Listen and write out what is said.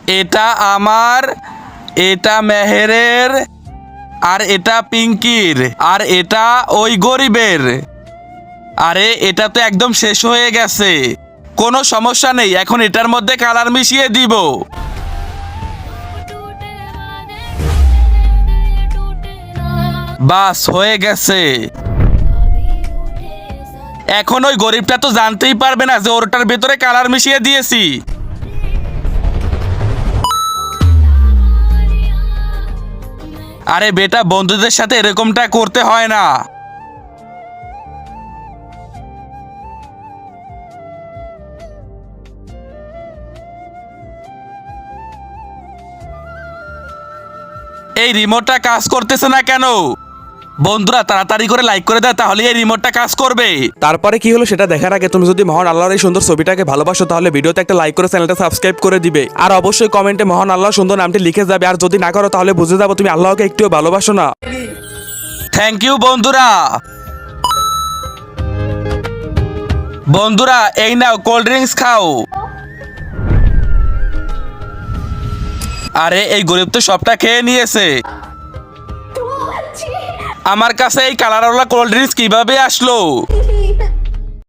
এটা আমার, এটা মেহেরের, আর এটা পিঙ্কির, আর এটা ওই গরিবের। আরে এটা তো একদম শেষ হয়ে গেছে। কোনো সমস্যা নেই, এখন এটার মধ্যে কালার মিশিয়ে দিব। বাস হয়ে গেছে। এখন ওই গরিবটা তো জানতেই পারবে না যে ওটার ভেতরে কালার মিশিয়ে দিয়েছি। আরে বেটা, বন্ধুদের সাথে এরকমটা করতে হয় না। এই রিমোটটা কাজ করতেছে না কেন? বন্ধুরা তাড়াতাড়ি করে লাইক করে দেয়, তাহলে এই রিমোটটা কাজ করবে। তারপরে কি হলো সেটা দেখার আগে তুমি যদি মহান আল্লাহর এই সুন্দর ছবিটাকে ভালোবাসো তাহলে ভিডিওতে একটা লাইক করে চ্যানেলটা সাবস্ক্রাইব করে দিবে, আর অবশ্যই কমেন্টে মহান আল্লাহর সুন্দর নামটি লিখে যাবে। আর যদি না করো তাহলে বুঝে যাবো তুমি আল্লাহকে একটুও ভালোবাসো না। থ্যাংক ইউ বন্ধুরা। বন্ধুরা এই নাও কোল্ড ড্রিঙ্কস খাও। আরে এই গরিব তো সবটা খেয়ে নিয়েছে। আমার কাছে এই কালারওয়ালা কোল্ড ড্রিঙ্কস কিভাবে আসলো?